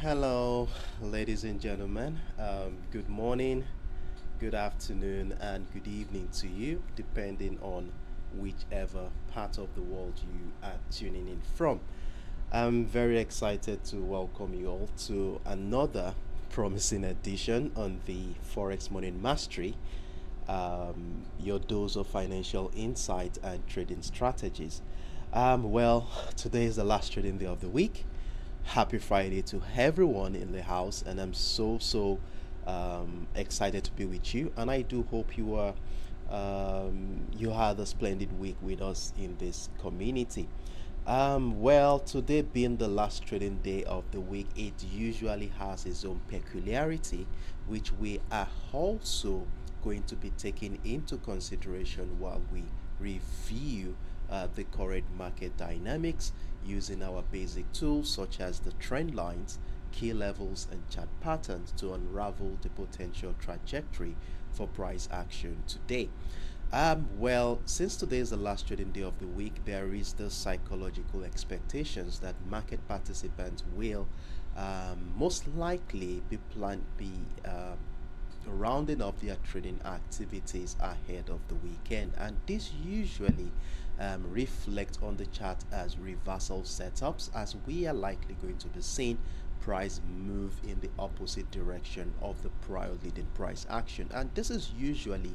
Hello, ladies and gentlemen. Good morning, good afternoon, and good evening to you, depending on whichever part of the world you are tuning in from. I'm very excited to welcome you all to another promising edition on the Forex Morning Mastery, your dose of financial insight and trading strategies. Today is the last trading day of the week. Happy Friday to everyone in the house, and I'm so excited to be with you. And I do hope you had a splendid week with us in this community. Today being the last trading day of the week, it usually has its own peculiarity, which we are also going to be taking into consideration while we review the current market dynamics using our basic tools such as the trend lines, key levels, and chart patterns to unravel the potential trajectory for price action today. Since today is the last trading day of the week, there is the psychological expectations that market participants will most likely be rounding up their trading activities ahead of the weekend, and this usually reflect on the chart as reversal setups, as we are likely going to be seeing price move in the opposite direction of the prior leading price action, and this is usually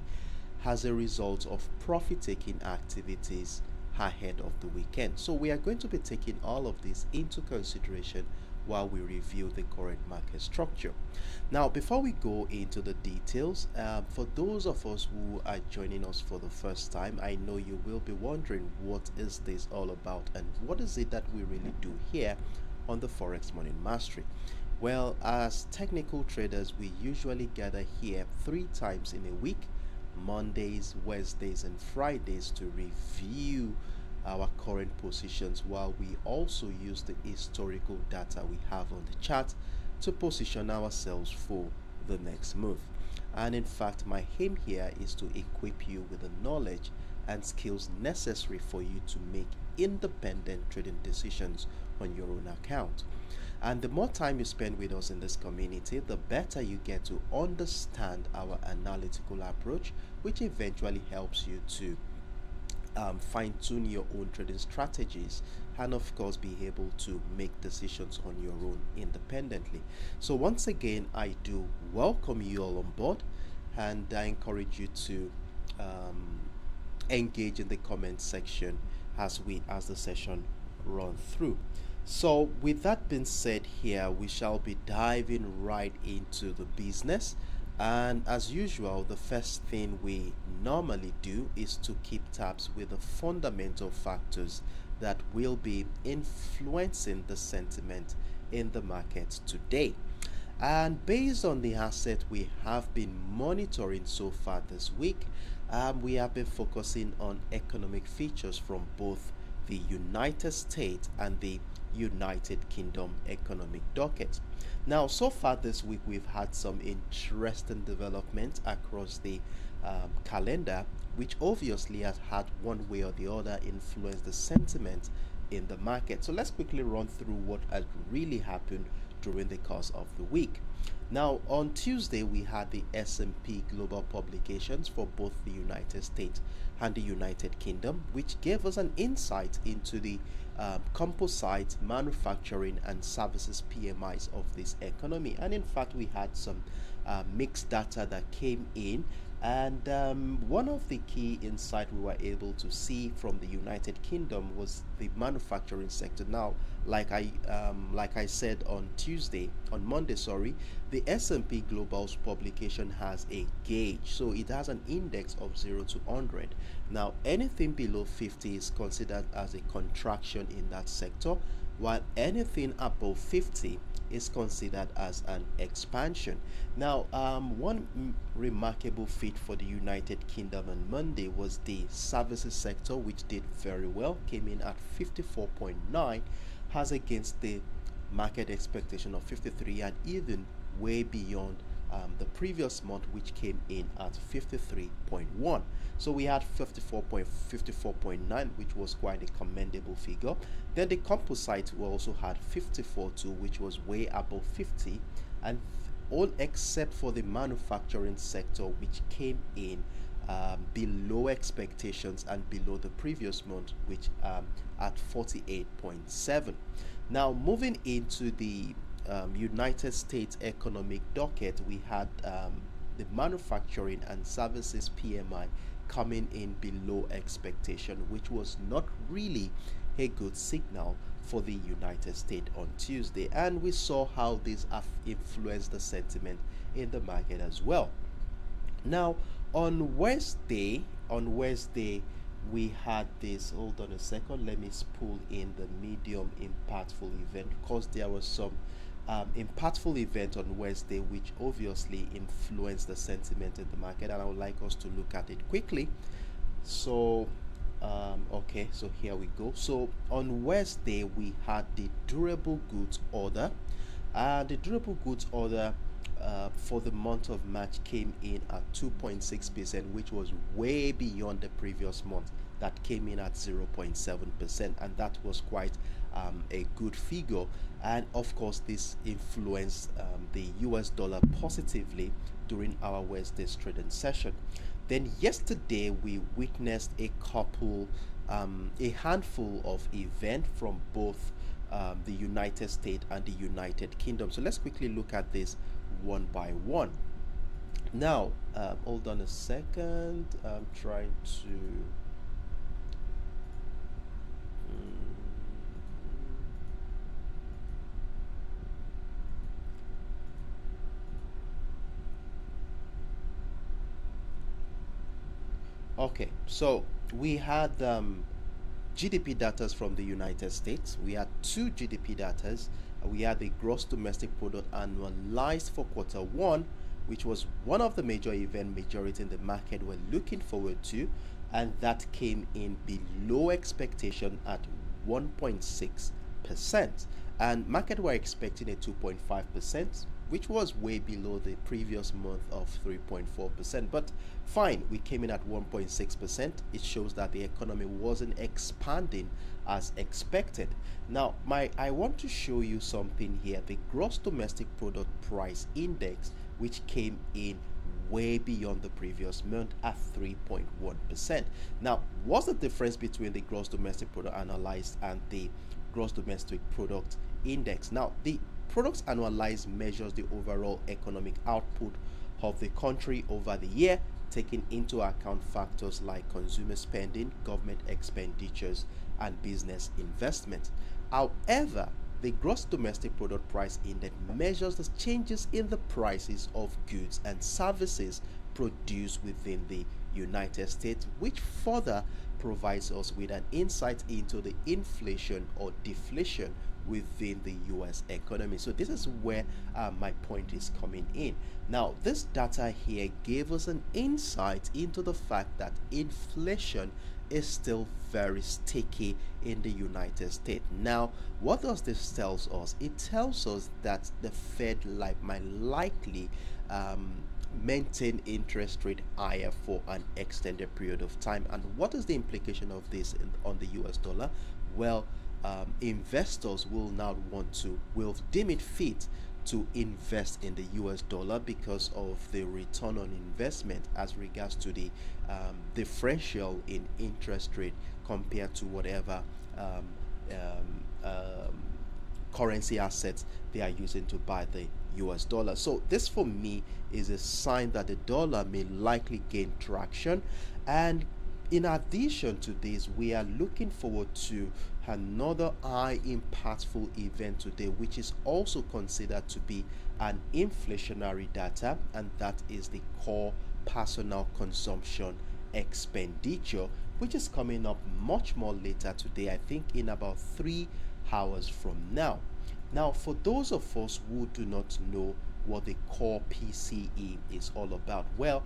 as a result of profit taking activities ahead of the weekend. So we are going to be taking all of this into consideration while we review the current market structure. Now, before we go into the details, for those of us who are joining us for the first time, I know you will be wondering, what is this all about and what is it that we really do here on the Forex Morning Mastery? Well, as technical traders, we usually gather here 3 times in a week: Mondays, Wednesdays, and Fridays, to review our current positions, while we also use the historical data we have on the chart to position ourselves for the next move. And in fact, my aim here is to equip you with the knowledge and skills necessary for you to make independent trading decisions on your own account. And the more time you spend with us in this community, the better you get to understand our analytical approach, which eventually helps you to fine-tune your own trading strategies, and of course be able to make decisions on your own independently. So once again, I do welcome you all on board, and I encourage you to engage in the comment section as the session run through. So with that being said, here we shall be diving right into the business. And as usual, the first thing we normally do is to keep tabs with the fundamental factors that will be influencing the sentiment in the market today. And based on the asset we have been monitoring so far this week, we have been focusing on economic features from both the United States and the United Kingdom economic docket. Now, so far this week, we've had some interesting developments across the calendar, which obviously has had one way or the other influenced the sentiment in the market. So let's quickly run through what has really happened during the course of the week. Now, on Tuesday, we had the S&P Global publications for both the United States and the United Kingdom, which gave us an insight into the composite, manufacturing, and services PMIs of this economy. And in fact, we had some mixed data that came in. And one of the key insight we were able to see from the United Kingdom was the manufacturing sector. Now, like I said on Monday, sorry, the S&P Global's publication has a gauge, so it has an index of 0 to 100. Now, anything below 50 is considered as a contraction in that sector, while anything above 50 is considered as an expansion. Now, one remarkable feat for the United Kingdom on Monday was the services sector, which did very well, came in at 54.9, as against the market expectation of 53, and even way beyond the previous month, which came in at 53.1. So we had 54.9, which was quite a commendable figure. Then the composite we also had 54.2, which was way above 50, and all except for the manufacturing sector, which came in below expectations and below the previous month, which at 48.7. Now moving into the United States economic docket, we had the manufacturing and services PMI coming in below expectation, which was not really a good signal for the United States on Tuesday, and we saw how this influenced the sentiment in the market as well. Now on Wednesday, we had this, hold on a second, let me pull in the medium impactful event, because there was some impactful event on Wednesday which obviously influenced the sentiment in the market, and I would like us to look at it quickly. So okay, so here we go. So on Wednesday we had the durable goods order. The durable goods order for the month of March came in at 2.6%, which was way beyond the previous month that came in at 0.7%, and that was quite a good figure. And of course this influenced the US dollar positively during our Wednesday's trading session. Then yesterday we witnessed a handful of events from both the United States and the United Kingdom. So let's quickly look at this one by one. Now hold on a second, I'm trying to okay, so we had GDP data from the United States. We had two GDP data. We had the gross domestic product annualized for quarter one, which was one of the major event majority in the market were looking forward to, and that came in below expectation at 1.6%, and market were expecting a 2.5%, which was way below the previous month of 3.4%. But fine, we came in at 1.6%. It shows that the economy wasn't expanding as expected. Now I want to show you something here. The gross domestic product price index, which came in way beyond the previous month at 3.1%. Now what's the difference between the gross domestic product analyzed and the gross domestic product index? Now the products annualized measures the overall economic output of the country over the year, taking into account factors like consumer spending, government expenditures, and business investment. However, the gross domestic product price index measures the changes in the prices of goods and services produced within the United States, which further provides us with an insight into the inflation or deflation within the US economy. So this is where my point is coming in. Now this data here gave us an insight into the fact that inflation is still very sticky in the United States. Now what does this tells us? It tells us that the Fed might likely maintain interest rate higher for an extended period of time. And what is the implication of this on the US dollar? Well, investors will will deem it fit to invest in the US dollar because of the return on investment as regards to the differential in interest rate compared to whatever currency assets they are using to buy the US dollar. So this for me is a sign that the dollar may likely gain traction. And in addition to this, we are looking forward to another high impactful event today, which is also considered to be an inflationary data, and that is the core personal consumption expenditure, which is coming up much more later today, I think in about 3 hours from now. Now for those of us who do not know what the core PCE is all about, well,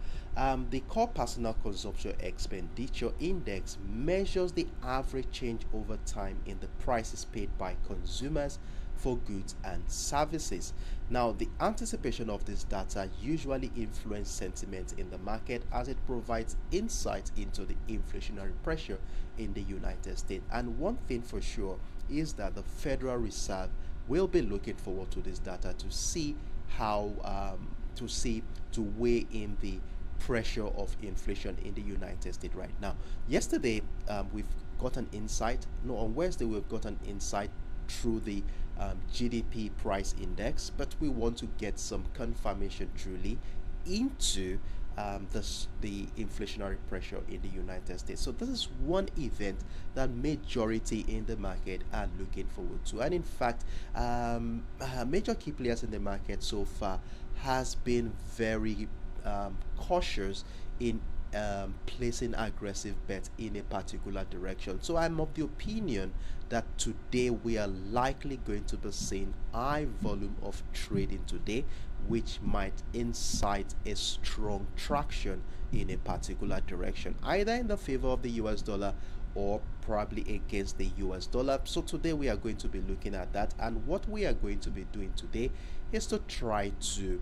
the core personal consumption expenditure index measures the average change over time in the prices paid by consumers for goods and services. Now, the anticipation of this data usually influences sentiment in the market as it provides insight into the inflationary pressure in the United States. And one thing for sure is that the Federal Reserve will be looking forward to this data to see how to weigh in the pressure of inflation in the United States right now. Yesterday, we've got an insight. No, on Wednesday we've got an insight through the GDP price index, but we want to get some confirmation truly into the inflationary pressure in the United States. So this is one event that majority in the market are looking forward to, and in fact, major key players in the market so far has been very cautious in placing aggressive bets in a particular direction. So I'm of the opinion that today we are likely going to be seeing high volume of trading today, which might incite a strong traction in a particular direction, either in the favor of the US dollar or probably against the US dollar. So today we are going to be looking at that, and what we are going to be doing today is to try to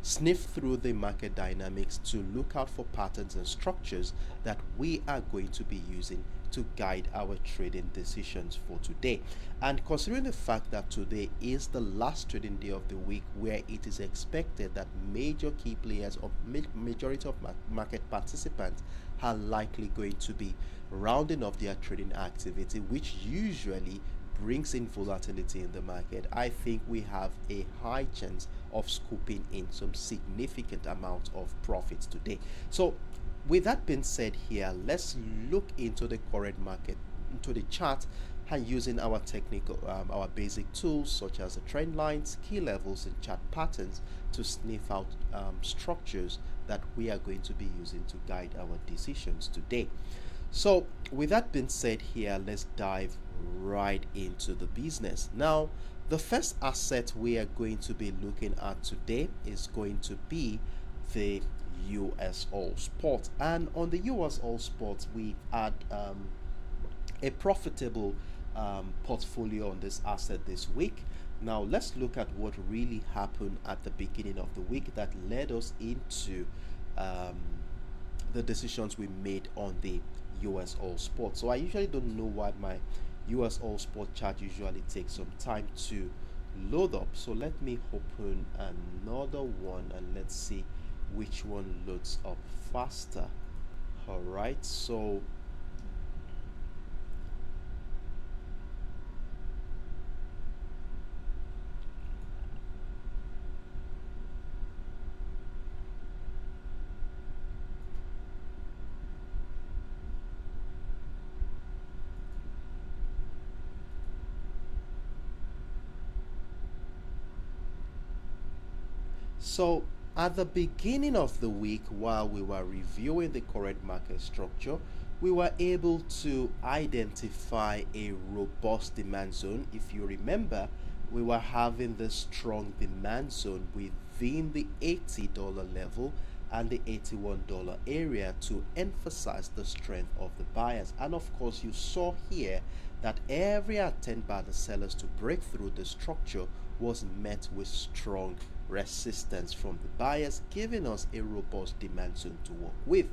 sniff through the market dynamics to look out for patterns and structures that we are going to be using to guide our trading decisions for today. And considering the fact that today is the last trading day of the week, where it is expected that major key players or majority of market participants are likely going to be rounding off their trading activity, which usually brings in volatility in the market, I think we have a high chance of scooping in some significant amount of profits today. So with that being said here, let's look into the current market, into the chart, and using our technical, our basic tools such as the trend lines, key levels, and chart patterns to sniff out structures that we are going to be using to guide our decisions today. So with that being said here, let's dive right into the business. Now, the first asset we are going to be looking at today is going to be the USOILSPOT. And on the USOILSPOT, we had a profitable portfolio on this asset this week. Now let's look at what really happened at the beginning of the week that led us into the decisions we made on the USOILSPOT. So I usually don't know why my USOILSPOT chart usually takes some time to load up. So let me open another one and let's see which one loads up faster. All right, so at the beginning of the week, while we were reviewing the current market structure, we were able to identify a robust demand zone. If you remember, we were having this strong demand zone within the $80 level and the $81 area to emphasize the strength of the buyers. And of course, you saw here that every attempt by the sellers to break through the structure was met with strong resistance from the buyers, giving us a robust demand zone to work with.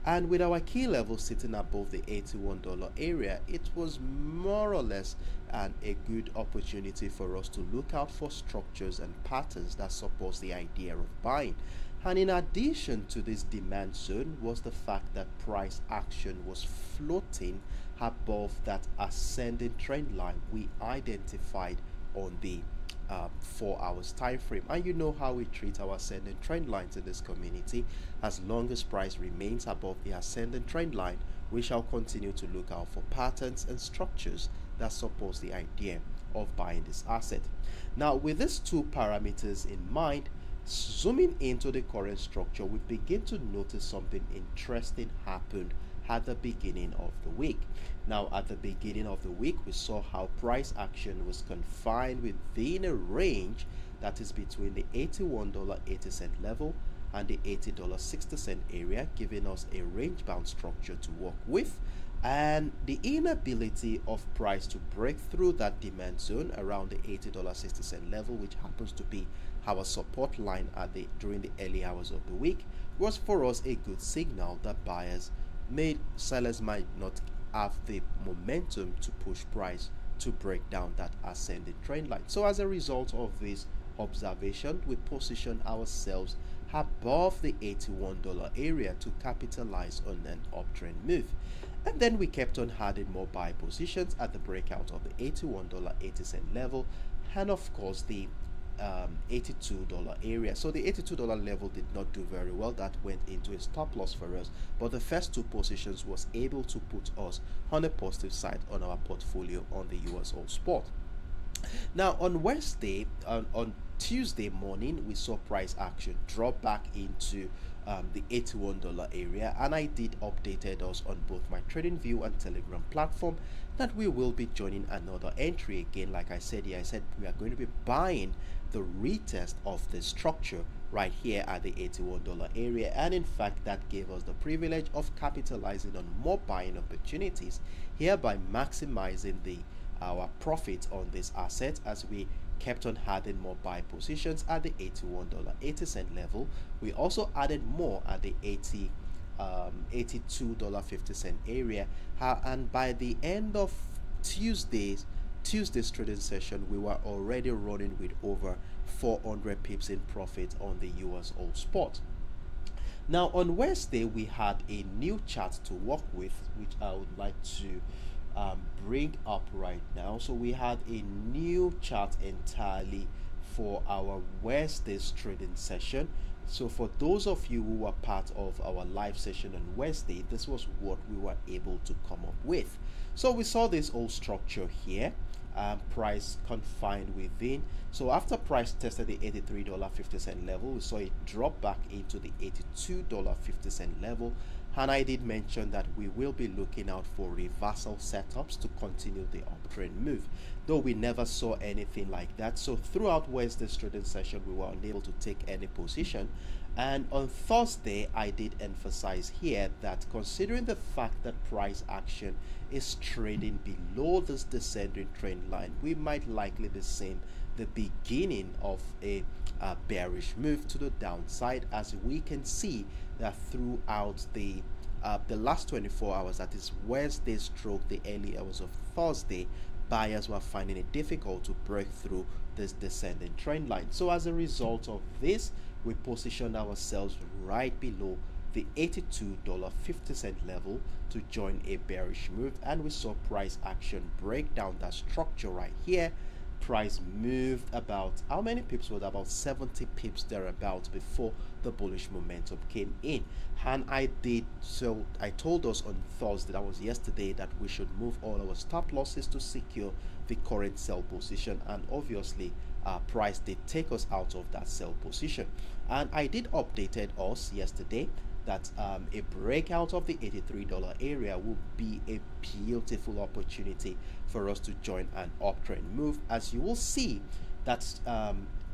And with our key level sitting above the $81 area, it was more or less a good opportunity for us to look out for structures and patterns that support the idea of buying. And in addition to this demand zone was the fact that price action was floating above that ascending trend line we identified on the 4 hours time frame. And you know how we treat our ascending trend lines in this community. As long as price remains above the ascending trend line, we shall continue to look out for patterns and structures that support the idea of buying this asset. Now, with these two parameters in mind, zooming into the current structure, we begin to notice something interesting happened at the beginning of the week. Now, at the beginning of the week, we saw how price action was confined within a range that is between the $81.80 level and the $80.60 area, giving us a range bound structure to work with. and the inability of price to break through that demand zone around the $80.60 level, which happens to be our support line during the early hours of the week, was for us a good signal that sellers might not have the momentum to push price to break down that ascending trend line. So as a result of this observation, we position ourselves above the $81 area to capitalize on an uptrend move. And then we kept on adding more buy positions at the breakout of the $81.80 level, and of course the $82 area. So the $82 level did not do very well. That went into a stop loss for us, but the first two positions was able to put us on the positive side on our portfolio on the USOILSPOT. Now on Tuesday morning, we saw price action drop back into the $81 area, and I did updated us on both my TradingView and Telegram platform that we will be joining another entry again. Like I said here, I said we are going to be buying the retest of the structure right here at the $81 area, and in fact that gave us the privilege of capitalizing on more buying opportunities, hereby maximizing our profit on this asset as we kept on adding more buy positions at the $81.80 level. We also added more at the $82.50 area, and by the end of Tuesday's trading session, we were already running with over 400 pips in profit on the USOILSPOT. Now on Wednesday, we had a new chart to work with, which I would like to bring up right now. So we had a new chart entirely for our Wednesday's trading session. So for those of you who were part of our live session on Wednesday, this was what we were able to come up with. So we saw this whole structure here, price confined within. So after price tested the $83.50 level, we saw it drop back into the $82.50 level. And I did mention that we will be looking out for reversal setups to continue the uptrend move, though we never saw anything like that. So throughout Wednesday's trading session, we were unable to take any position. And on Thursday, I did emphasize here that considering the fact that price action is trading below this descending trend line, we might likely be seeing the beginning of a bearish move to the downside, as we can see that throughout the last 24 hours, that is Wednesday stroke the early hours of Thursday, buyers were finding it difficult to break through this descending trend line. So as a result of this, we positioned ourselves right below the $82.50 level to join a bearish move, and we saw price action break down that structure right here. Price moved about, how many pips was about 70 pips thereabouts before the bullish momentum came in. And I told us on Thursday, that was yesterday, that we should move all our stop losses to secure the current sell position, and obviously price did take us out of that sell position. And I did updated us yesterday that a breakout of the $83 area will be a beautiful opportunity for us to join an uptrend move, as you will see that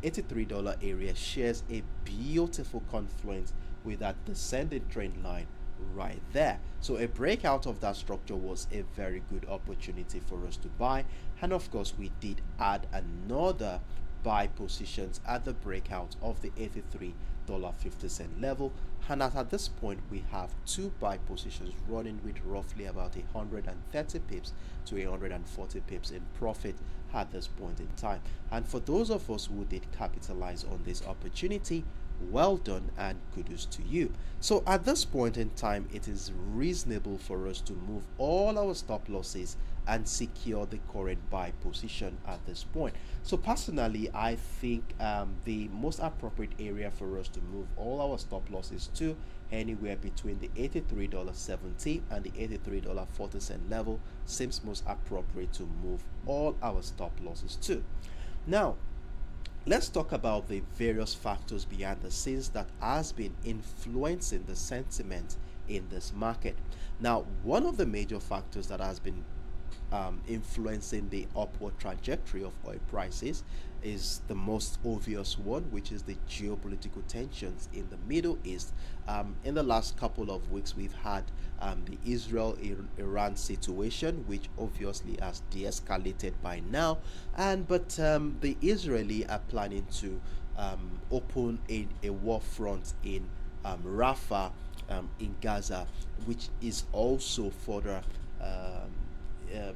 $83 area shares a beautiful confluence with that descending trend line right there. So a breakout of that structure was a very good opportunity for us to buy, and of course we did add another buy positions at the breakout of the $83.50 level, and at this point we have two buy positions running with roughly about 130 pips to 140 pips in profit at this point in time. And for those of us who did capitalize on this opportunity, well done and kudos to you. So at this point in time, it is reasonable for us to move all our stop losses and secure the current buy position at this point. So personally, I think the most appropriate area for us to move all our stop losses to, anywhere between the $83.70 and the $83.40 level, seems most appropriate to move all our stop losses to. Now let's talk about the various factors behind the scenes that has been influencing the sentiment in this market. Now, one of the major factors that has been influencing the upward trajectory of oil prices is the most obvious one, which is the geopolitical tensions in the Middle East. In the last couple of weeks, we've had the Israel-Iran situation, which obviously has de-escalated by now, and but the Israeli are planning to open a war front in Rafah, in Gaza, which is also further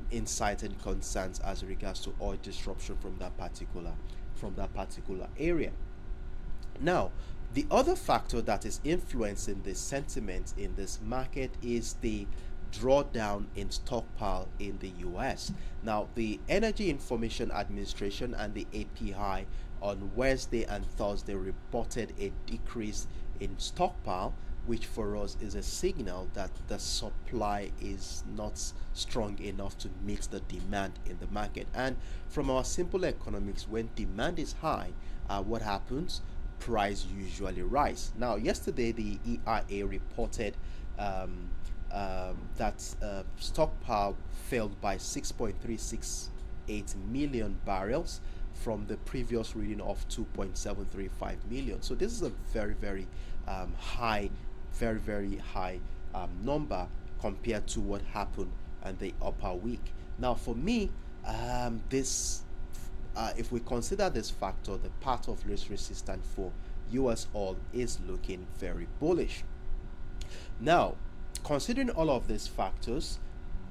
inciting concerns as regards to oil disruption from that particular area. Now, the other factor that is influencing the sentiment in this market is the drawdown in stockpile in the US. Now, the Energy Information Administration and the API on Wednesday and Thursday reported a decrease in stockpile, which for us is a signal that the supply is not strong enough to meet the demand in the market. And from our simple economics, when demand is high, what happens? Price usually rise. Now, yesterday the EIA reported that stockpile fell by 6.368 million barrels from the previous reading of 2.735 million. So this is a very high, very high number compared to what happened in the upper week. Now, for me, this if we consider this factor, the path of least resistance for US oil is looking very bullish. Now, considering all of these factors,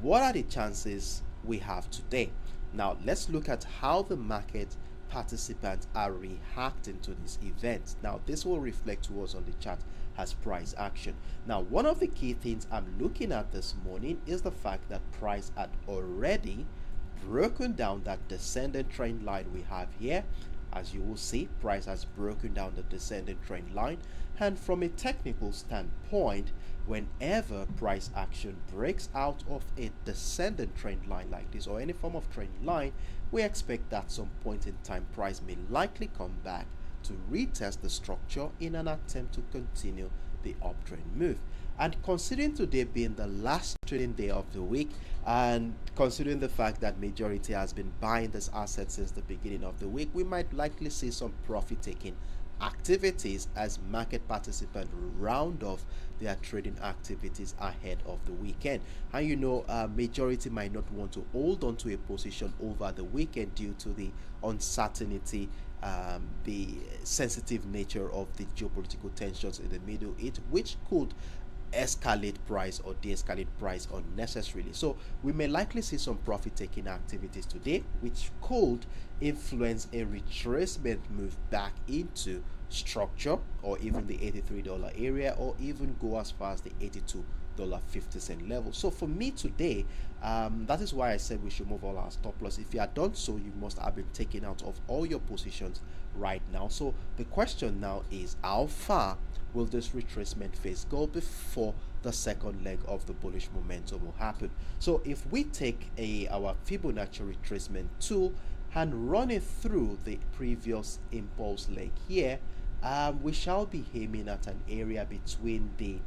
what are the chances we have today? Now, let's look at how the market participants are reacting to this event. Now, this will reflect to us on the chart as price action. Now, one of the key things I'm looking at this morning is the fact that price had already broken down that descending trend line we have here. As you will see, price has broken down the descending trend line, and from a technical standpoint, whenever price action breaks out of a descending trend line like this or any form of trend line, we expect that some point in time price may likely come back to retest the structure in an attempt to continue the uptrend move. And considering today being the last trading day of the week, and considering the fact that majority has been buying this asset since the beginning of the week, we might likely see some profit taking activities as market participants round off their trading activities ahead of the weekend. And you know, majority might not want to hold on to a position over the weekend due to the uncertainty, the sensitive nature of the geopolitical tensions in the Middle East, which could escalate price or de-escalate price unnecessarily. So we may likely see some profit taking activities today, which could influence a retracement move back into structure or even the $83 area, or even go as far as the $82.50 level. So for me today, that is why I said we should move all our stop loss. If you had done so, you must have been taken out of all your positions right now. So the question now is, how far will this retracement phase go before the second leg of the bullish momentum will happen? So if we take our Fibonacci retracement tool and run it through the previous impulse leg here, we shall be aiming at an area between the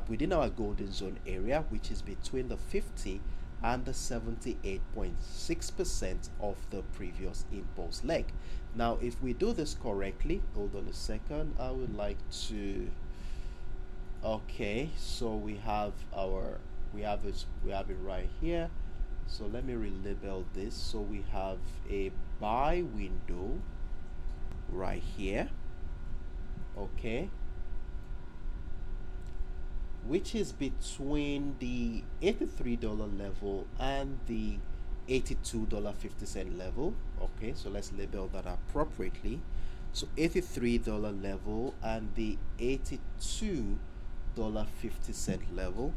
within our golden zone area, which is between the 50 and the 78.6% of the previous impulse leg. Now, if we do this correctly, hold on a second, I would like to, okay, so we have it right here. So let me relabel this. So we have a buy window right here, okay, which is between the $83 level and the $82.50 level. Okay, so let's label that appropriately. So $83 level and the $82.50 level.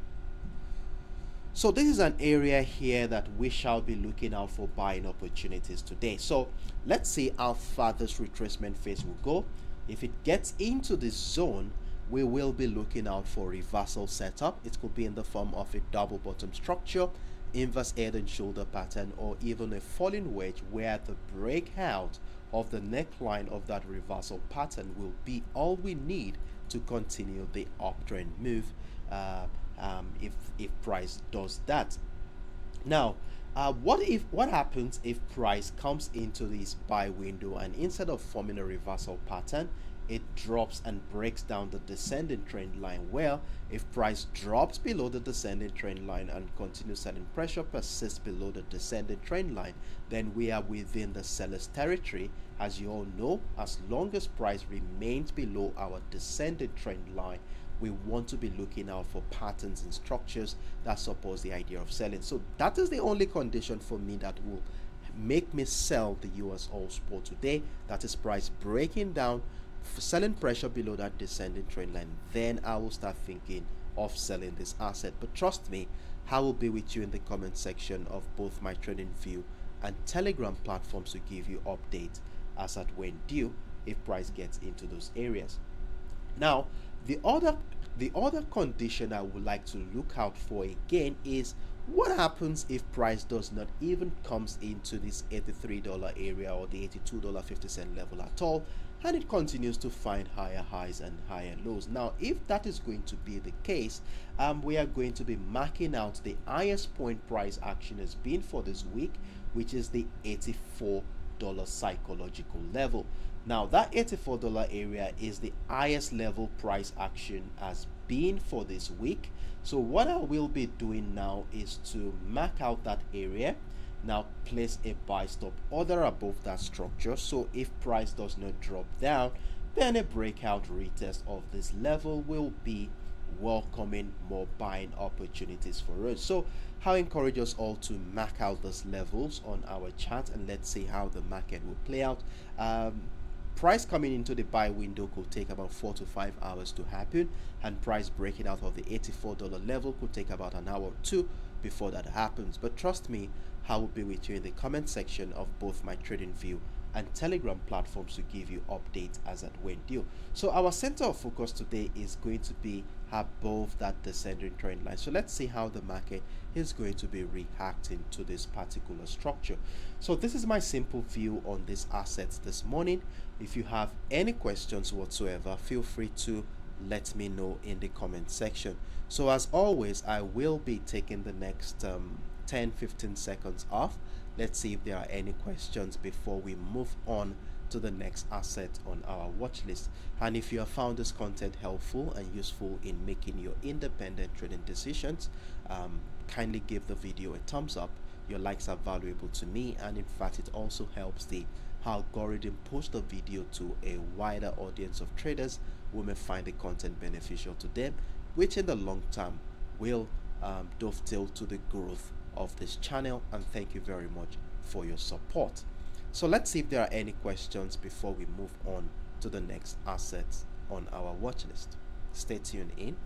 So this is an area here that we shall be looking out for buying opportunities today. So let's see how far this retracement phase will go. If it gets into this zone, we will be looking out for reversal setup. It could be in the form of a double bottom structure, inverse head and shoulder pattern, or even a falling wedge where the breakout of the neckline of that reversal pattern will be all we need to continue the uptrend move, if price does that. Now, What happens if price comes into this buy window and instead of forming a reversal pattern, it drops and breaks down the descending trend line? Well, if price drops below the descending trend line and continuous selling pressure persists below the descending trend line, then we are within the seller's territory. As you all know, as long as price remains below our descending trend line, we want to be looking out for patterns and structures that support the idea of selling. So that is the only condition for me that will make me sell the US oil spot today. That is price breaking down, selling pressure below that descending trend line. Then I will start thinking of selling this asset. But trust me, I will be with you in the comment section of both my trading view and Telegram platforms to give you updates as at when due if price gets into those areas. Now, the other condition I would like to look out for again is what happens if price does not even comes into this $83 area or the $82.50 level at all, and it continues to find higher highs and higher lows. Now, if that is going to be the case, we are going to be marking out the highest point price action has been for this week, which is the $84 psychological level. Now, that $84 area is the highest level price action has been for this week. So what I will be doing now is to mark out that area. Now place a buy stop order above that structure. So if price does not drop down, then a breakout retest of this level will be welcoming more buying opportunities for us. So I encourage us all to mark out those levels on our chart and let's see how the market will play out. Price coming into the buy window could take about 4 to 5 hours to happen, and price breaking out of the $84 level could take about an hour or two before that happens. But trust me, I will be with you in the comment section of both my trading view and Telegram platforms to give you updates as at when due. So our center of focus today is going to be above that descending trend line. So let's see how the market is going to be reacting to this particular structure. So this is my simple view on these assets this morning. If you have any questions whatsoever, feel free to let me know in the comment section. So as always, I will be taking the next 10-15 seconds off. Let's see if there are any questions before we move on to the next asset on our watch list. And if you have found this content helpful and useful in making your independent trading decisions, kindly give the video a thumbs up. Your likes are valuable to me, and in fact it also helps the algorithm push the video to a wider audience of traders who may find the content beneficial to them, which in the long term will dovetail to the growth of this channel. And thank you very much for your support. So let's see if there are any questions before we move on to the next assets on our watch list. Stay tuned in.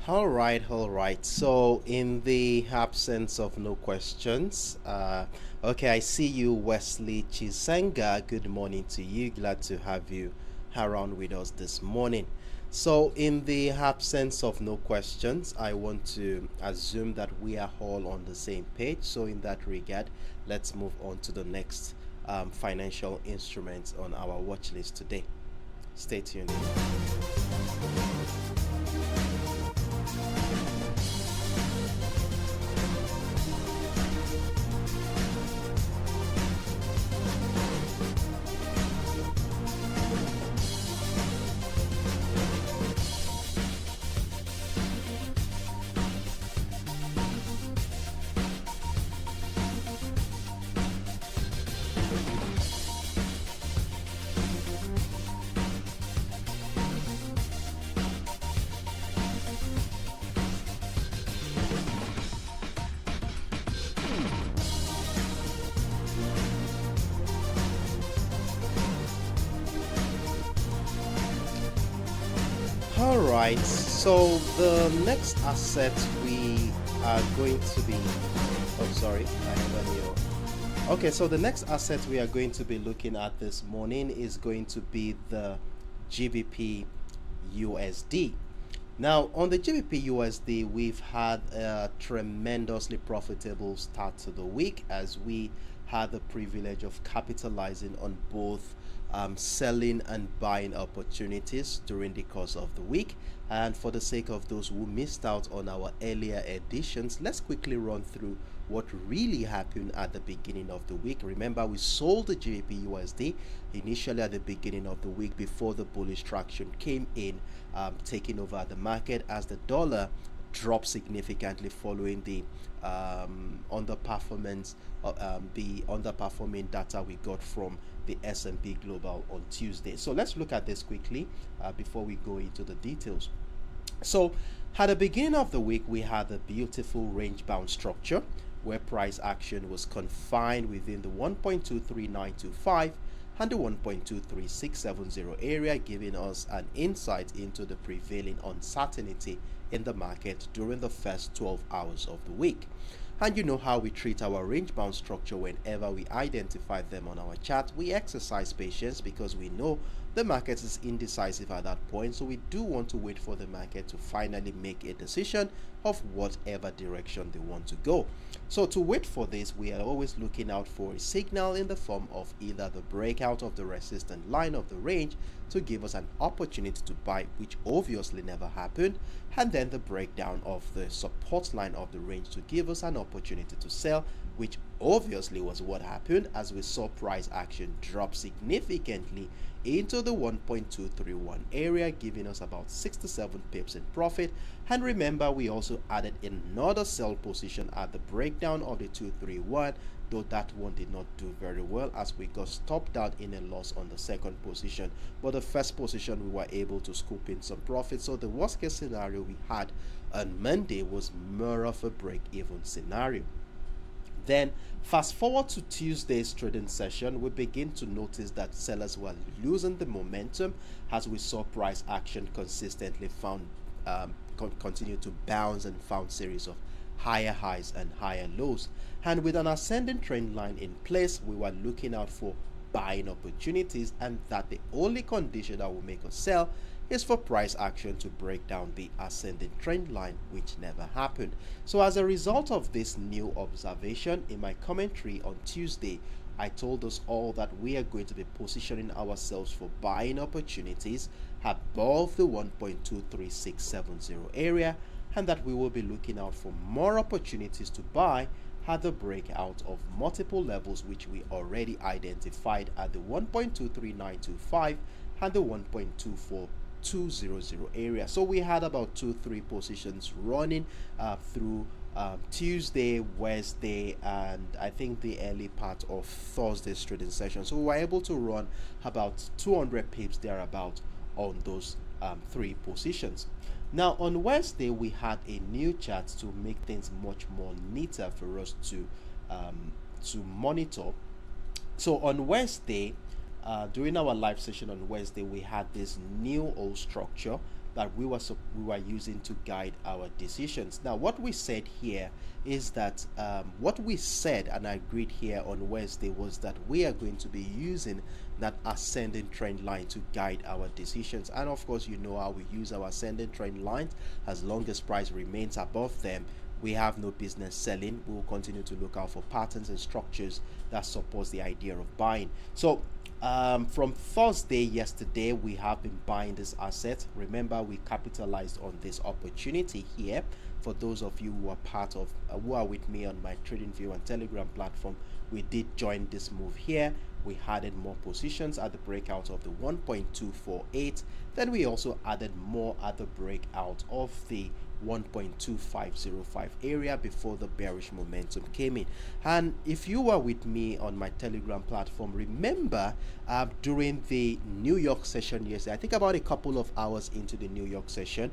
All right. So, in the absence of no questions, okay, I see you, Wesley Chisenga. Good morning to you. Glad to have you around with us this morning. So, in the absence of no questions, I want to assume that we are all on the same page. So, in that regard, let's move on to the next financial instruments on our watch list today. Stay tuned. All right. So the next asset we are going to be. Oh, sorry. I have a new. Okay. So the next asset we are going to be looking at this morning is going to be the GBP USD. Now, on the GBP USD, we've had a tremendously profitable start to the week as we had the privilege of capitalizing on both selling and buying opportunities during the course of the week. And for the sake of those who missed out on our earlier editions, let's quickly run through what really happened at the beginning of the week. Remember, we sold the GBP USD initially at the beginning of the week before the bullish traction came in, taking over the market as the dollar dropped significantly following the underperformance, the underperforming data we got from the S&P Global on Tuesday. So let's look at this quickly before we go into the details. So at the beginning of the week, we had a beautiful range-bound structure where price action was confined within the 1.23925 and the 1.23670 area, giving us an insight into the prevailing uncertainty in the market during the first 12 hours of the week. And you know how we treat our range bound structure whenever we identify them on our chart. We exercise patience because we know the market is indecisive at that point. So we do want to wait for the market to finally make a decision of whatever direction they want to go. So to wait for this, we are always looking out for a signal in the form of either the breakout of the resistant line of the range to give us an opportunity to buy, which obviously never happened, and then the breakdown of the support line of the range to give us an opportunity to sell, which obviously was what happened as we saw price action drop significantly into the 1.231 area, giving us about 67 pips in profit. And remember, we also added another sell position at the breakdown of the 231, though that one did not do very well as we got stopped out in a loss on the second position. But the first position, we were able to scoop in some profit. So the worst case scenario we had on Monday was more of a break-even scenario. Then fast forward to Tuesday's trading session, we begin to notice that sellers were losing the momentum as we saw price action consistently continue to bounce and found series of higher highs and higher lows. And with an ascending trend line in place, we were looking out for buying opportunities, and that the only condition that will make us sell is for price action to break down the ascending trend line, which never happened. So as a result of this new observation, in my commentary on Tuesday, I told us all that we are going to be positioning ourselves for buying opportunities above the 1.23670 area, and that we will be looking out for more opportunities to buy at the breakout of multiple levels, which we already identified at the 1.23925 and the 1.24200 area. So we had about 2-3 positions running through Tuesday, Wednesday, and I think the early part of Thursday's trading session. So we were able to run about 200 pips thereabout on those 3 positions. Now on Wednesday, we had a new chart to make things much more neater for us to monitor. So on Wednesday, during our live session on Wednesday, we had this new old structure that we were using to guide our decisions. Now, what we said here is that what we said and agreed here on Wednesday was that we are going to be using that ascending trend line to guide our decisions. And of course, you know how we use our ascending trend lines. As long as price remains above them, we have no business selling. We will continue to look out for patterns and structures that supports the idea of buying. So from Thursday yesterday, we have been buying this asset. Remember, we capitalized on this opportunity here. For those of you who are part of who are with me on my TradingView and Telegram platform, we did join this move here. We added more positions at the breakout of the 1.248. Then we also added more at the breakout of the 1.2505 area before the bearish momentum came in. And if you were with me on my Telegram platform, remember during the New York session yesterday, I think about a couple of hours into the New York session,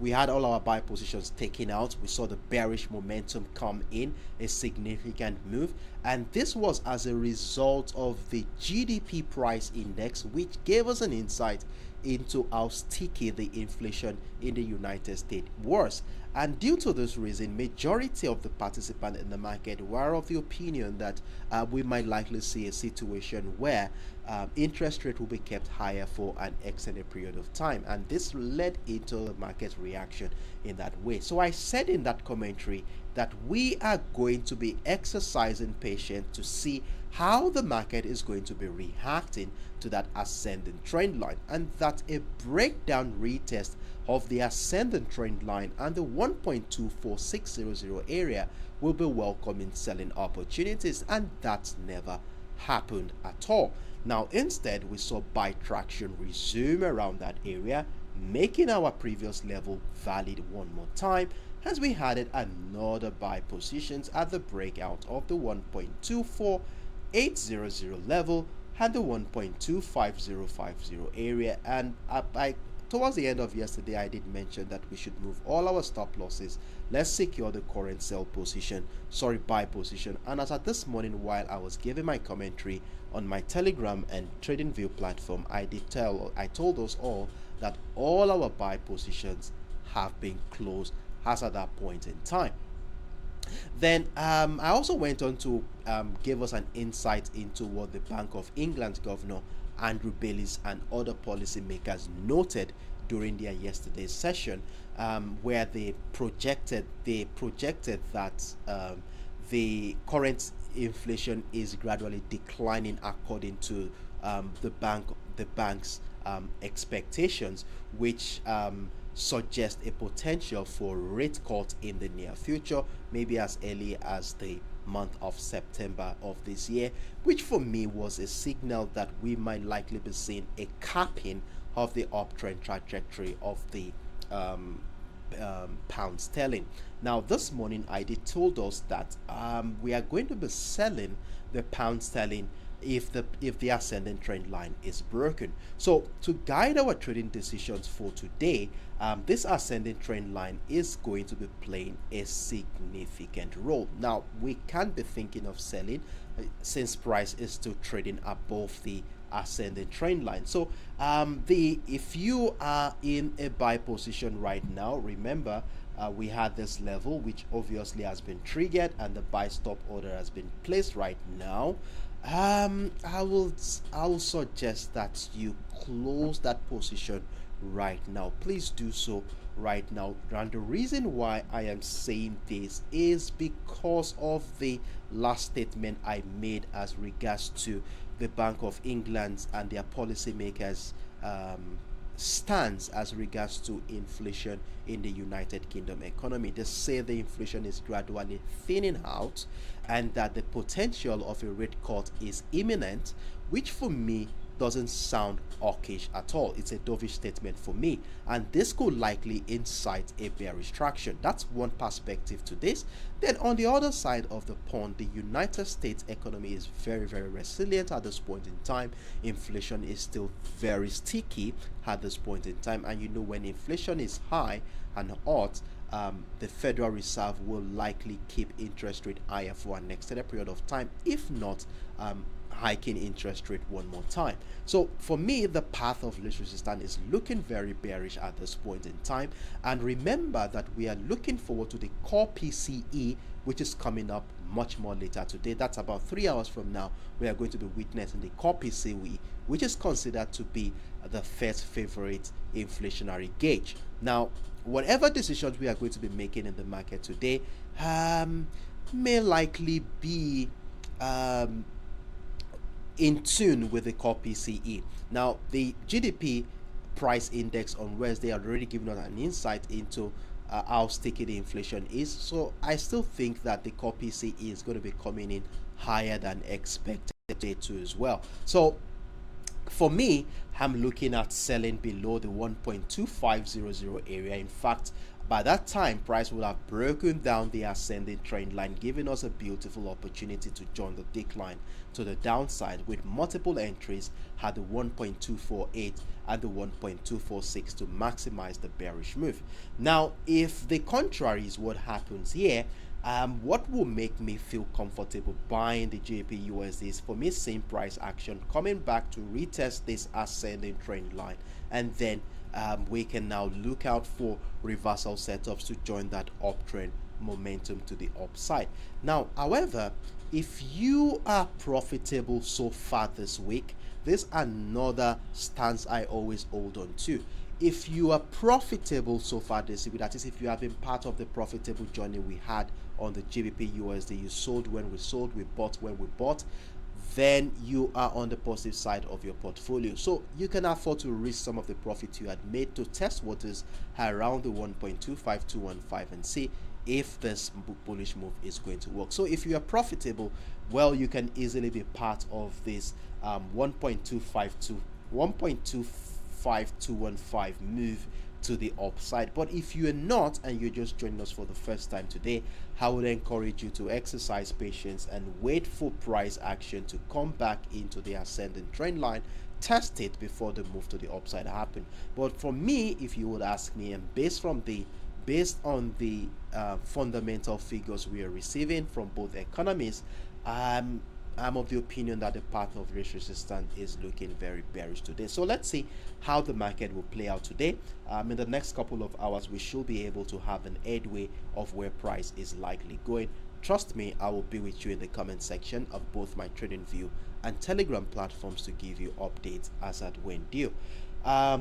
we had all our buy positions taken out. We saw the bearish momentum come in, a significant move, and this was as a result of the GDP price index, which gave us an insight into how sticky the inflation in the United States was. And due to this reason, majority of the participants in the market were of the opinion that we might likely see a situation where interest rate will be kept higher for an extended period of time, and this led into the market reaction in that way. So I said in that commentary that we are going to be exercising patience to see how the market is going to be reacting to that ascending trend line, and that a breakdown retest of the ascending trend line and the 1.24600 area will be welcoming selling opportunities, and that never happened at all. Now instead, we saw buy traction resume around that area, making our previous level valid one more time, as we added another buy positions at the breakout of the 1.24800 level and the 1.25050 area. And towards the end of yesterday, I did mention that we should move all our stop losses. Let's secure the current buy position. And as at this morning, while I was giving my commentary on my Telegram and TradingView platform, I told us all that all our buy positions have been closed as at that point in time. Then I also went on to give us an insight into what the Bank of England Governor Andrew Bailey and other policymakers noted during their yesterday's session, where they projected that the current inflation is gradually declining according to the bank's expectations, which suggest a potential for rate cut in the near future, maybe as early as the month of September of this year, which for me was a signal that we might likely be seeing a capping of the uptrend trajectory of the pound sterling. Now this morning I did told us that we are going to be selling the pound sterling if the ascending trend line is broken. So to guide our trading decisions for today, this ascending trend line is going to be playing a significant role. Now we can't be thinking of selling since price is still trading above the ascending trend line. So if you are in a buy position right now, remember we had this level which obviously has been triggered and the buy stop order has been placed right now. I will suggest that you close that position right now. Please do so right now. And the reason why I am saying this is because of the last statement I made as regards to the Bank of England and their policymakers stance as regards to inflation in the United Kingdom economy. They say the inflation is gradually thinning out and that the potential of a rate cut is imminent, which for me doesn't sound hawkish at all. It's a dovish statement for me, and this could likely incite a bearish traction. That's one perspective to this. Then on the other side of the pond, the United States economy is very, very resilient at this point in time. Inflation is still very sticky at this point in time, and you know, when inflation is high and hot, the Federal Reserve will likely keep interest rate higher for an extended period of time, if not hiking interest rate one more time. So for me, the path of least resistance is looking very bearish at this point in time. And remember that we are looking forward to the core PCE, which is coming up much more later today. That's about 3 hours from now. We are going to be witnessing the core PCE, which is considered to be the Fed's favorite inflationary gauge. Now, whatever decisions we are going to be making in the market today may likely be in tune with the core PCE. Now, the GDP price index on Wednesday had already given us an insight into how sticky the inflation is. So I still think that the core PCE is going to be coming in higher than expected too as well. So for me, I'm looking at selling below the 1.2500 area. In fact, by that time, price will have broken down the ascending trend line, giving us a beautiful opportunity to join the decline to the downside with multiple entries at the 1.248 and the 1.246 to maximize the bearish move. Now, if the contrary is what happens here, what will make me feel comfortable buying the GBPUSD is for me seeing price action coming back to retest this ascending trend line, and then we can now look out for reversal setups to join that uptrend momentum to the upside. Now, however, if you are profitable so far this week, this is another stance I always hold on to. If you are profitable so far this week, that is, if you have been part of the profitable journey we had on the GBPUSD, you sold when we sold, we bought when we bought, then you are on the positive side of your portfolio. So you can afford to risk some of the profit you had made to test waters around the 1.25215 and see if this bullish move is going to work. So if you are profitable, well, you can easily be part of this 1.25215 move to the upside. But if you're not and you're just joining us for the first time today, I would encourage you to exercise patience and wait for price action to come back into the ascending trend line, test it before the move to the upside happen. But for me, if you would ask me, and based on the fundamental figures we are receiving from both economies, I'm of the opinion that the path of least resistance is looking very bearish today. So let's see how the market will play out today. In the next couple of hours, we should be able to have an headway of where price is likely going. Trust me, I will be with you in the comment section of both my TradingView and Telegram platforms to give you updates as at when due.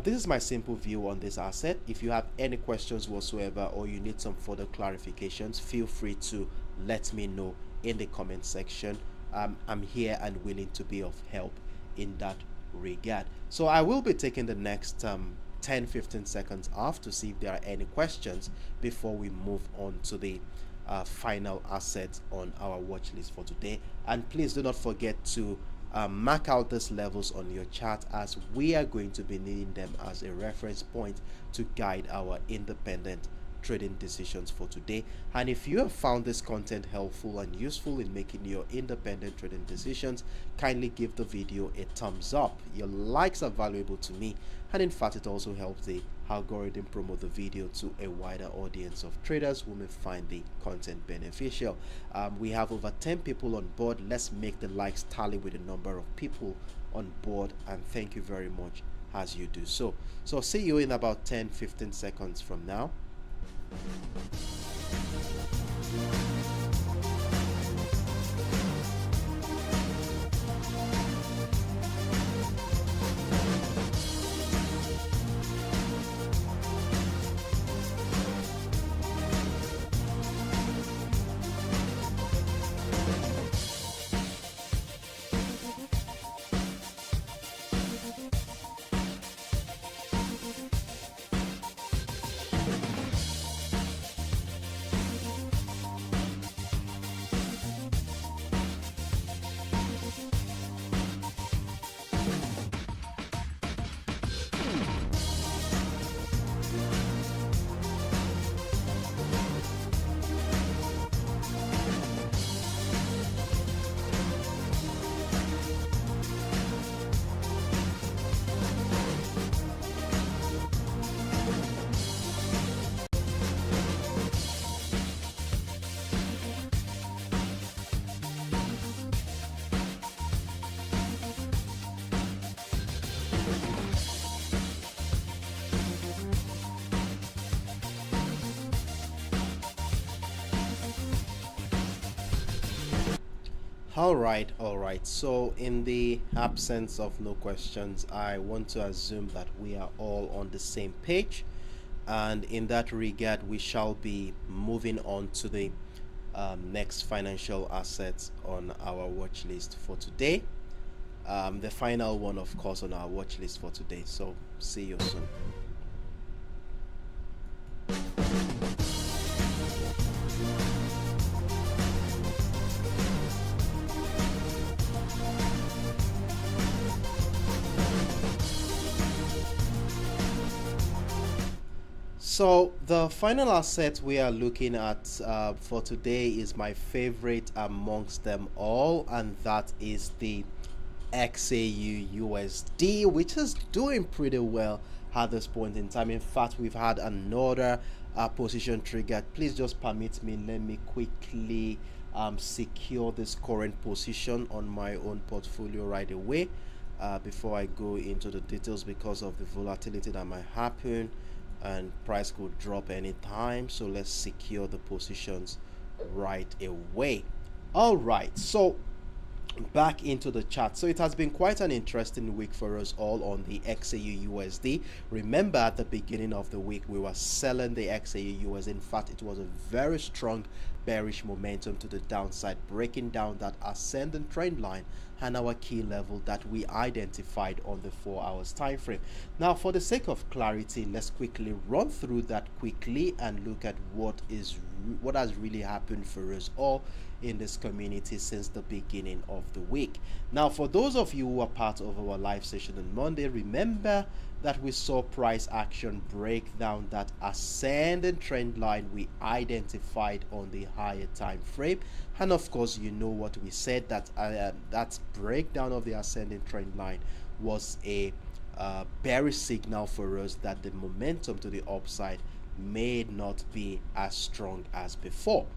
This is my simple view on this asset. If you have any questions whatsoever or you need some further clarifications, feel free to let me know in the comment section. I'm here and willing to be of help in that regard. So I will be taking the next 10-15 seconds off to see if there are any questions before we move on to the final assets on our watch list for today. And please do not forget to mark out these levels on your chart, as we are going to be needing them as a reference point to guide our independent trading decisions for today. And if you have found this content helpful and useful in making your independent trading decisions, kindly give the video a thumbs up. Your likes are valuable to me, and in fact it also helps the algorithm promote the video to a wider audience of traders who may find the content beneficial. We have over 10 people on board. Let's make the likes tally with the number of people on board, and thank you very much as you do so. So see you in about 10-15 seconds from now. All right. So, in the absence of no questions, I want to assume that we are all on the same page. And in that regard, we shall be moving on to the next financial assets on our watch list for today. The final one, of course, on our watch list for today. So, see you soon. So the final asset we are looking at for today is my favorite amongst them all, and that is the XAUUSD, which is doing pretty well at this point in time. In fact, we've had another position triggered. Please just permit me, let me quickly secure this current position on my own portfolio right away before I go into the details, because of the volatility that might happen and price could drop anytime. So let's secure the positions right away. All right, so back into the chart. So it has been quite an interesting week for us all on the XAUUSD. Remember, at the beginning of the week we were selling the XAUUSD. In fact, it was a very strong bearish momentum to the downside, breaking down that ascending trend line and our key level that we identified on the 4 hours time frame. Now, for the sake of clarity, let's quickly run through that quickly and look at what has really happened for us all in this community since the beginning of the week. Now, for those of you who are part of our live session on Monday, remember that we saw price action break down that ascending trend line we identified on the higher time frame. And of course, you know what we said, that that breakdown of the ascending trend line was a bearish signal for us that the momentum to the upside may not be as strong as before.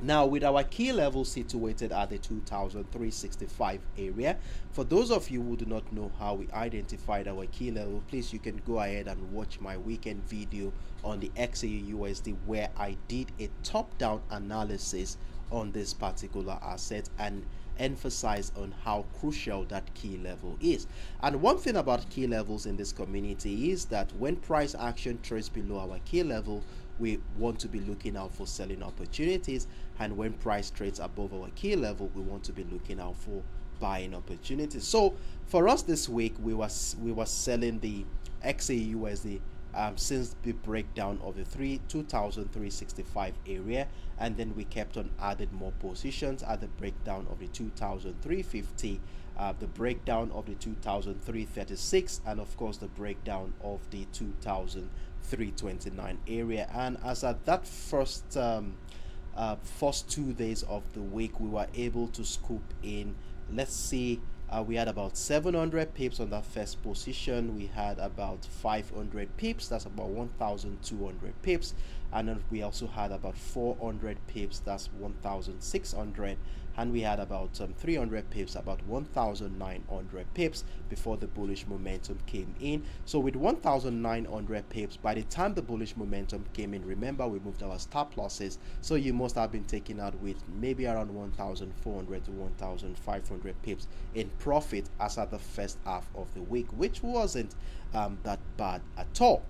Now, with our key level situated at the 2365 area, for those of you who do not know how we identified our key level, please, you can go ahead and watch my weekend video on the XAUUSD, where I did a top-down analysis on this particular asset and emphasize on how crucial that key level is. And one thing about key levels in this community is that when price action trades below our key level, we want to be looking out for selling opportunities, and when price trades above our key level, we want to be looking out for buying opportunities. So for us this week, we were selling the XAUUSD since the breakdown of the 2365 area, and then we kept on added more positions at the breakdown of the 2350, the breakdown of the 2336, and of course the breakdown of the 2329 area. And as at that first 2 days of the week, we were able to scoop in, let's see, we had about 700 pips on that first position. We had about 500 pips, that's about 1200 pips, and then we also had about 400 pips, that's 1600, and we had about 300 pips, about 1900 pips before the bullish momentum came in. So with 1900 pips, by the time the bullish momentum came in, remember we moved our stop losses, so you must have been taken out with maybe around 1400 to 1500 pips in profit as at the first half of the week, which wasn't that bad at all.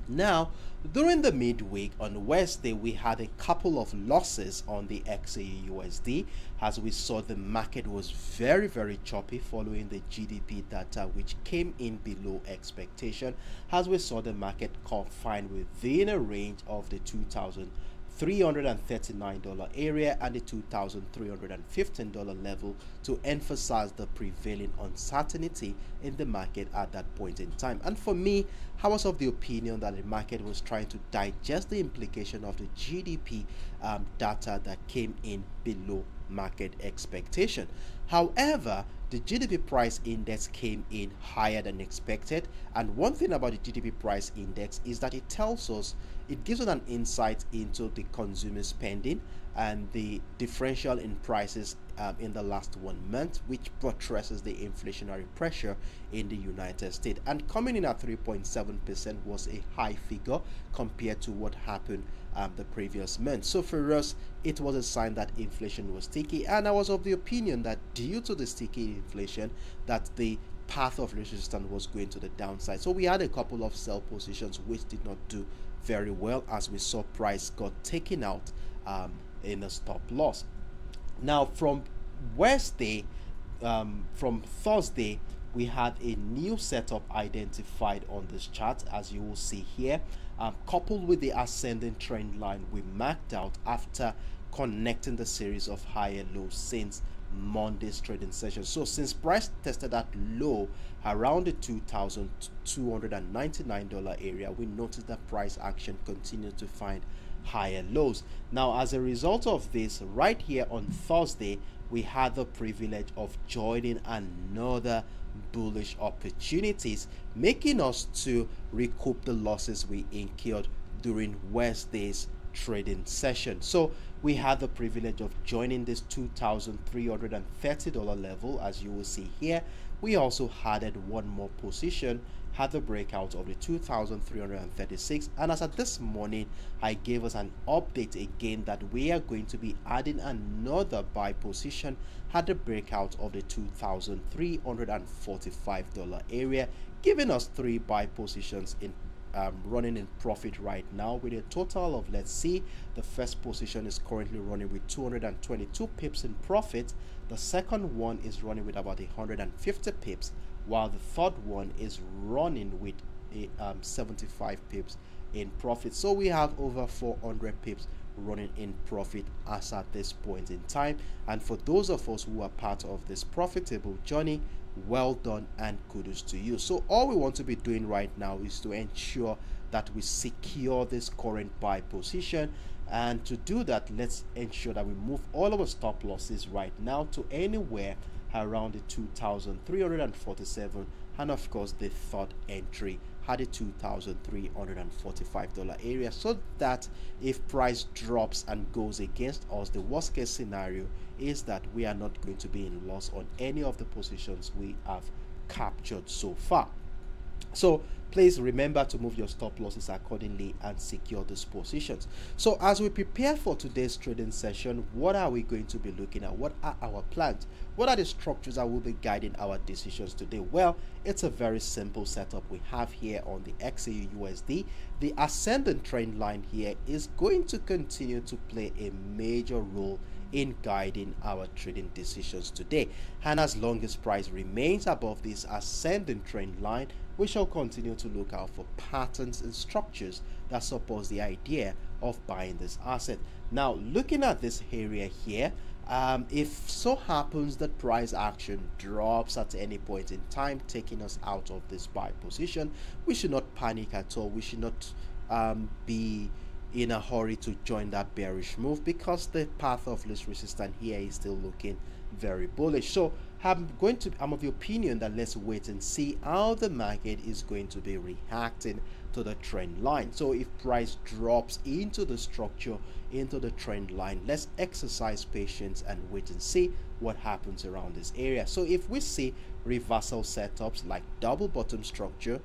Now, during the midweek on Wednesday, we had a couple of losses on the XAUUSD, as we saw the market was very, very choppy following the GDP data, which came in below expectation, as we saw the market confined within a range of the $2,339 area and the $2,315 level, to emphasize the prevailing uncertainty in the market at that point in time. And for me, I was of the opinion that the market was trying to digest the implication of the GDP data that came in below market expectation. However, the GDP price index came in higher than expected, and one thing about the GDP price index is that it tells us, it gives us an insight into the consumer spending and the differential in prices in the last 1 month, which buttresses the inflationary pressure in the United States. And coming in at 3.7% was a high figure compared to what happened the previous month. So for us, it was a sign that inflation was sticky, and I was of the opinion that due to the sticky inflation, that the path of resistance was going to the downside. So we had a couple of sell positions which did not do very well, as we saw price got taken out in a stop loss. Now from Thursday, we had a new setup identified on this chart, as you will see here, coupled with the ascending trend line we marked out after connecting the series of higher lows since Monday's trading session. So since price tested that low around the $2,299 area, we noticed that price action continued to find higher lows. Now as a result of this, right here on Thursday, we had the privilege of joining another bullish opportunities, making us to recoup the losses we incurred during Wednesday's trading session. So we had the privilege of joining this $2,330 level, as you will see here. We also added one more position, had the breakout of the 2,336, and as at this morning, I gave us an update again that we are going to be adding another buy position, had the breakout of the $2,345 area, giving us 3 buy positions in running in profit right now, with a total of, let's see, the first position is currently running with 222 pips in profit, the second one is running with about 150 pips, while the third one is running with 75 pips in profit. So we have over 400 pips running in profit as at this point in time. And for those of us who are part of this profitable journey, well done and kudos to you. So all we want to be doing right now is to ensure that we secure this current buy position, and to do that, let's ensure that we move all our stop losses right now to anywhere around the 2,347, and of course the third entry had a $2,345 area, so that if price drops and goes against us, the worst case scenario is that we are not going to be in loss on any of the positions we have captured so far. So please remember to move your stop losses accordingly and secure these positions. So as we prepare for today's trading session, what are we going to be looking at? What are our plans? What are the structures that will be guiding our decisions today? Well, it's a very simple setup we have here on the XAUUSD. The ascending trend line here is going to continue to play a major role in guiding our trading decisions today, and as long as price remains above this ascending trend line, we shall continue to look out for patterns and structures that support the idea of buying this asset. Now looking at this area here, if so happens that price action drops at any point in time, taking us out of this buy position, we should not panic at all. We should not be in a hurry to join that bearish move, because the path of least resistance here is still looking very bullish. So I'm of the opinion that let's wait and see how the market is going to be reacting to the trend line. So if price drops into the structure, into the trend line, let's exercise patience and wait and see what happens around this area. So if we see reversal setups like double bottom structure,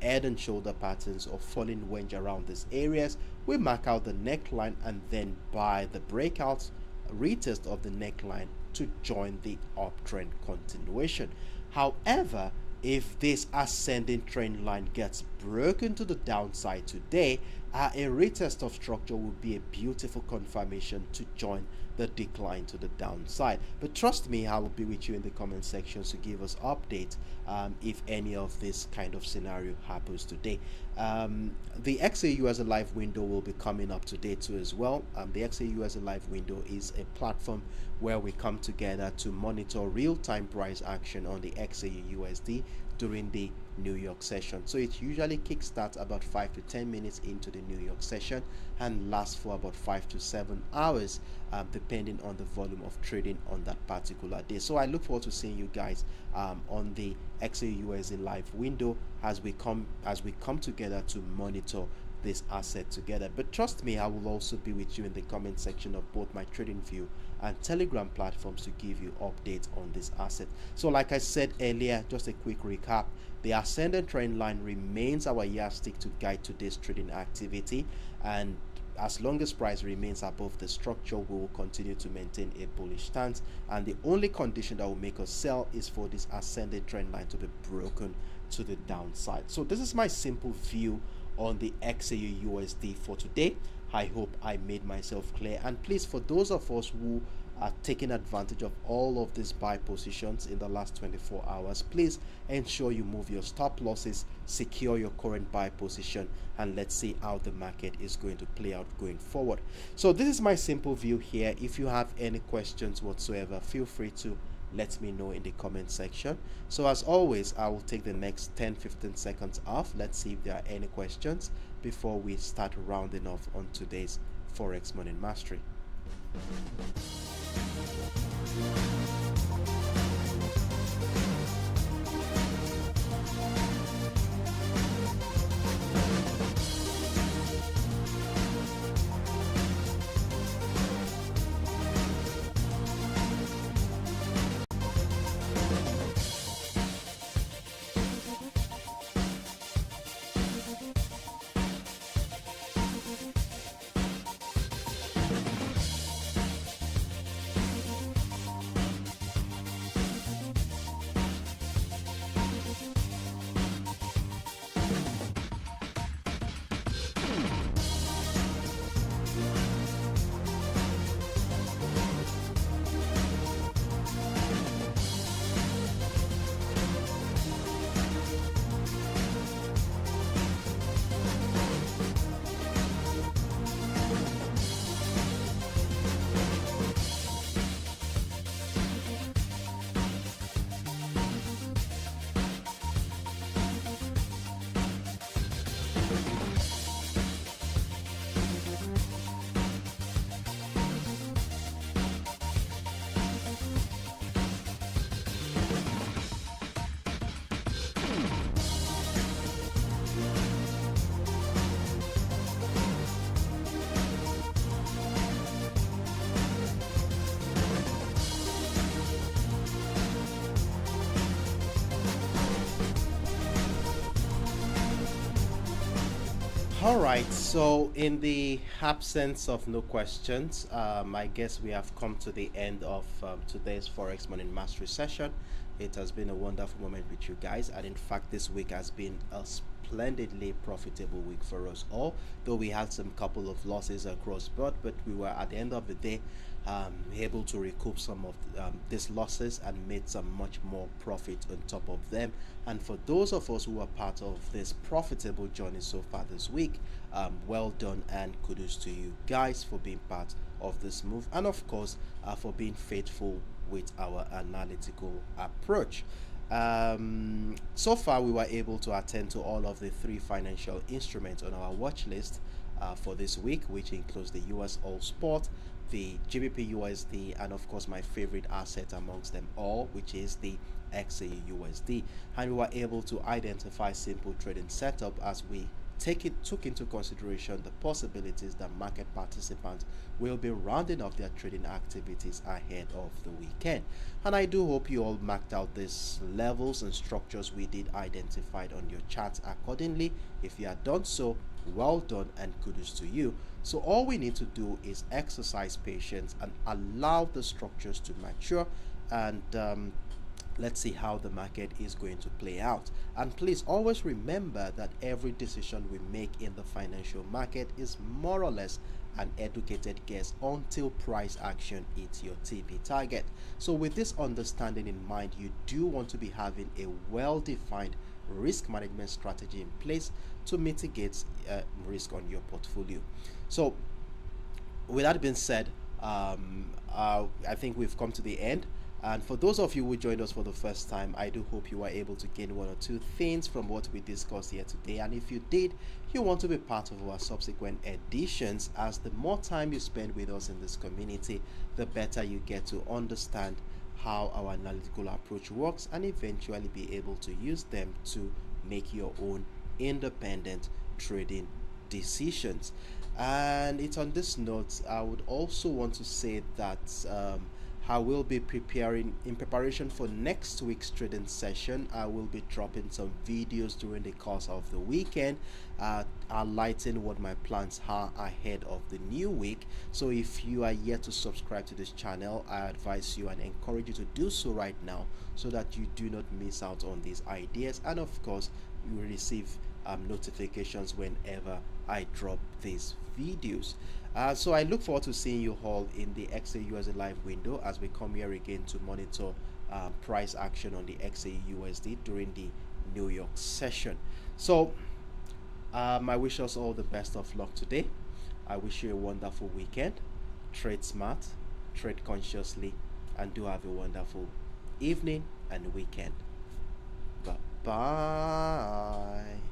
head and shoulder patterns, or falling wedge around these areas, we mark out the neckline and then buy the breakouts, retest of the neckline to join the uptrend continuation. However, if this ascending trend line gets broken to the downside today, a retest of structure will be a beautiful confirmation to join the decline to the downside. But trust me, I will be with you in the comment sections to give us updates if any of this kind of scenario happens today. The XAU as a live window will be coming up today too as well. The XAU as a live window is a platform where we come together to monitor real-time price action on the XAUUSD during the New York session. So it usually kickstarts about 5 to 10 minutes into the New York session and lasts for about 5 to 7 hours, depending on the volume of trading on that particular day. So I look forward to seeing you guys on the XAUUSD live window as we come together to monitor this asset together. But trust me, I will also be with you in the comment section of both my trading view and Telegram platforms to give you updates on this asset. So like I said earlier, just a quick recap: the ascending trend line remains our yardstick to guide today's trading activity, and as long as price remains above the structure, we will continue to maintain a bullish stance, and the only condition that will make us sell is for this ascending trend line to be broken to the downside. So this is my simple view on the XAUUSD for today. I hope I made myself clear, and please, for those of us who are taking advantage of all of these buy positions in the last 24 hours, please ensure you move your stop losses, secure your current buy position, and let's see how the market is going to play out going forward. So this is my simple view here. If you have any questions whatsoever, feel free to let me know in the comment section. So as always, I will take the next 10-15 seconds off. Let's see if there are any questions before we start rounding off on today's Forex Morning Mastery. All right, so in the absence of no questions, I guess we have come to the end of today's Forex Morning Mastery session. It has been a wonderful moment with you guys, and in fact this week has been a splendidly profitable week for us all, though we had some couple of losses across board, but we were at the end of the day able to recoup some of these losses and made some much more profit on top of them. And for those of us who are part of this profitable journey so far this week, well done, and kudos to you guys for being part of this move, and of course for being faithful with our analytical approach. So far we were able to attend to all of the 3 financial instruments on our watch list for this week, which includes the USOILSPOT, the GBPUSD, and of course my favorite asset amongst them all, which is the XAUUSD. And we were able to identify simple trading setup as we took into consideration the possibilities that market participants will be rounding off their trading activities ahead of the weekend. And I do hope you all marked out these levels and structures we did identified on your charts accordingly. If you had done so, well done and kudos to you. So all we need to do is exercise patience and allow the structures to mature, and let's see how the market is going to play out. And please always remember that every decision we make in the financial market is more or less an educated guess until price action hits your TP target. So with this understanding in mind, you do want to be having a well-defined risk management strategy in place to mitigate risk on your portfolio. So with that being said, I think we've come to the end. And for those of you who joined us for the first time, I do hope you were able to gain 1 or 2 things from what we discussed here today. And if you did, you want to be part of our subsequent editions, as the more time you spend with us in this community, the better you get to understand how our analytical approach works, and eventually be able to use them to make your own independent trading decisions. And it's on this note, I would also want to say that I will be preparing in preparation for next week's trading session. I will be dropping some videos during the course of the weekend, highlighting what my plans are ahead of the new week. So if you are yet to subscribe to this channel, I advise you and encourage you to do so right now, so that you do not miss out on these ideas, and of course you will receive notifications whenever I drop these videos. So I look forward to seeing you all in the XAUUSD live window as we come here again to monitor price action on the XAUUSD during the New York session. So I wish us all the best of luck today. I wish you a wonderful weekend. Trade smart, trade consciously, and do have a wonderful evening and weekend. Bye bye.